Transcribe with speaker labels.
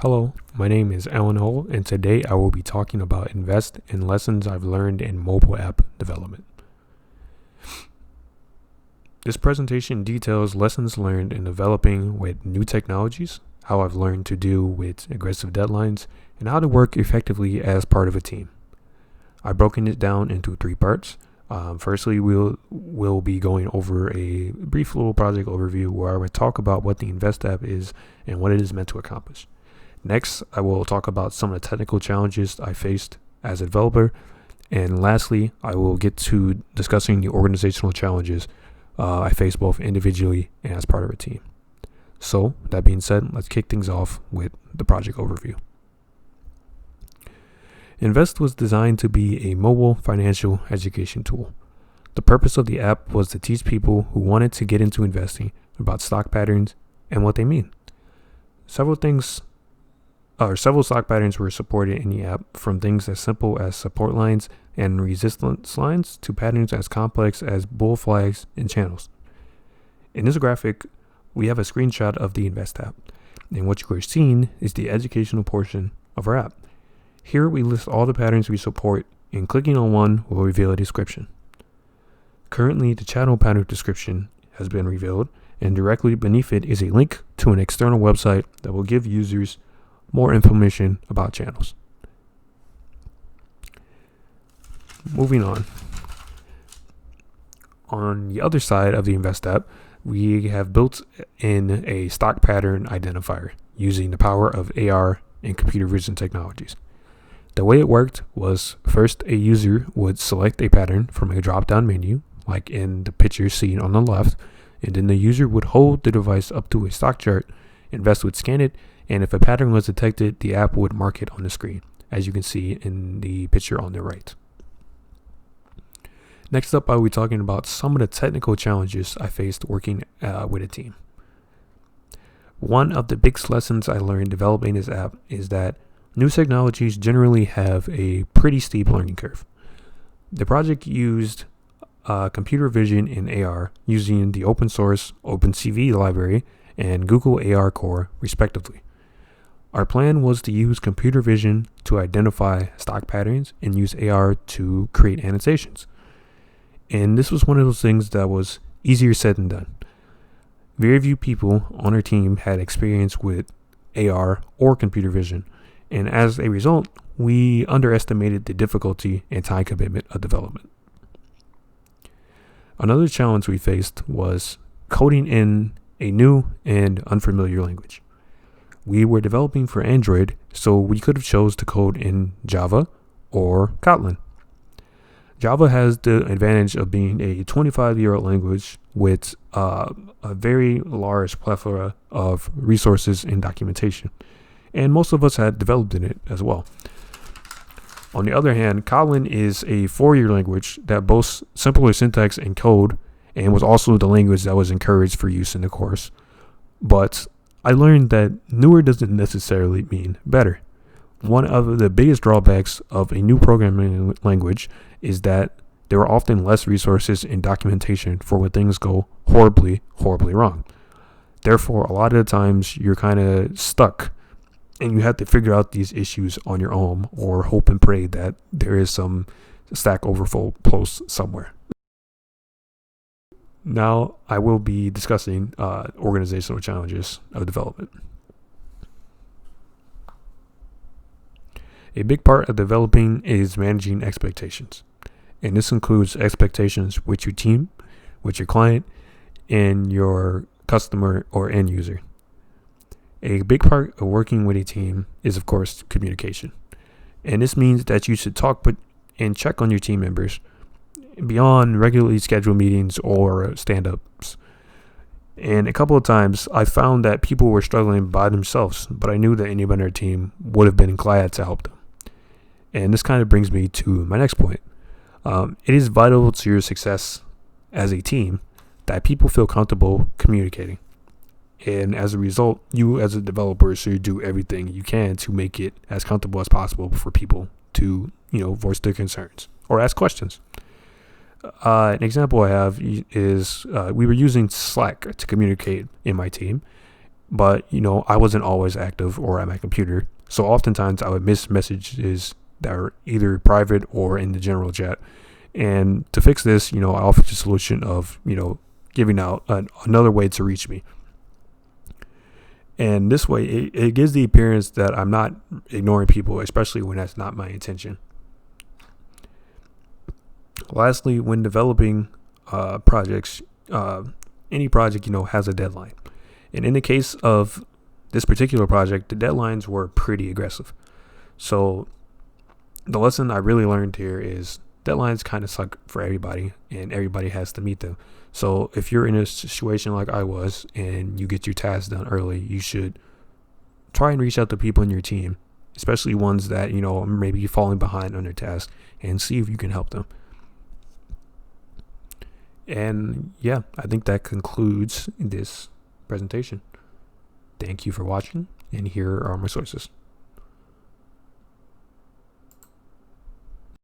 Speaker 1: Hello, my name is Alan Hull, and today I will be talking about Invest and lessons I've learned in mobile app development. This presentation details lessons learned in developing with new technologies, how I've learned to deal with aggressive deadlines, and how to work effectively as part of a team. I've broken it down into three parts. Firstly, we'll be going over a brief little project overview where I will talk about what the Invest app is and what it is meant to accomplish. Next, I will talk about some of the technical challenges I faced as a developer. And lastly, I will get to discussing the organizational challenges I faced both individually and as part of a team. So, that being said, let's kick things off with the project overview. Invest was designed to be a mobile financial education tool. The purpose of the app was to teach people who wanted to get into investing about stock patterns and what they mean. Several stock patterns were supported in the app, from things as simple as support lines and resistance lines to patterns as complex as bull flags and channels. In this graphic, we have a screenshot of the Invest app, and what you are seeing is the educational portion of our app. Here we list all the patterns we support, and clicking on one will reveal a description. Currently, the channel pattern description has been revealed, and directly beneath it is a link to an external website that will give users more information about channels. Moving on. On the other side of the Invest app, we have built in a stock pattern identifier using the power of AR and computer vision technologies. The way it worked was, first a user would select a pattern from a drop-down menu, like in the picture seen on the left, and then the user would hold the device up to a stock chart. Invest would scan it, and if a pattern was detected, the app would mark it on the screen, as you can see in the picture on the right. Next up, I will be talking about some of the technical challenges I faced working with a team. One of the biggest lessons I learned developing this app is that new technologies generally have a pretty steep learning curve. The project used computer vision and AR using the open source OpenCV library and Google AR Core, respectively. Our plan was to use computer vision to identify stock patterns and use AR to create annotations. And this was one of those things that was easier said than done. Very few people on our team had experience with AR or computer vision, and as a result, we underestimated the difficulty and time commitment of development. Another challenge we faced was coding in a new and unfamiliar language. We were developing for Android, so we could have chose to code in Java or Kotlin. Java has the advantage of being a 25-year-old language with a very large plethora of resources and documentation, and most of us had developed in it as well. On the other hand, Kotlin is a 4-year language that boasts simpler syntax and code, and was also the language that was encouraged for use in the course. But I learned that newer doesn't necessarily mean better. One of the biggest drawbacks of a new programming language is that there are often less resources and documentation for when things go horribly wrong. Therefore, a lot of the times you're kind of stuck and you have to figure out these issues on your own, or hope and pray that there is some Stack Overflow post somewhere. Now, I will be discussing organizational challenges of development. A big part of developing is managing expectations. And this includes expectations with your team, with your client, and your customer or end user. A big part of working with a team is, of course, communication. And this means that you should talk and check on your team members beyond regularly scheduled meetings or stand-ups. And a couple of times I found that people were struggling by themselves, but I knew that anybody on our team would have been glad to help them. And this kind of brings me to my next point. It is vital to your success as a team that people feel comfortable communicating. And as a result, you as a developer should do everything you can to make it as comfortable as possible for people to, voice their concerns or ask questions. An example I have is we were using Slack to communicate in my team, but I wasn't always active or at my computer. So oftentimes I would miss messages that are either private or in the general chat. And to fix this, I offered the solution of, giving out another way to reach me. And this way, it gives the appearance that I'm not ignoring people, especially when that's not my intention. Lastly, when developing projects, any project, has a deadline. And in the case of this particular project, the deadlines were pretty aggressive. So the lesson I really learned here is deadlines kind of suck for everybody, and everybody has to meet them. So if you're in a situation like I was and you get your tasks done early, you should try and reach out to people in your team, especially ones that, maybe falling behind on their tasks, and see if you can help them. And yeah, I think that concludes this presentation. Thank you for watching, and here are my sources.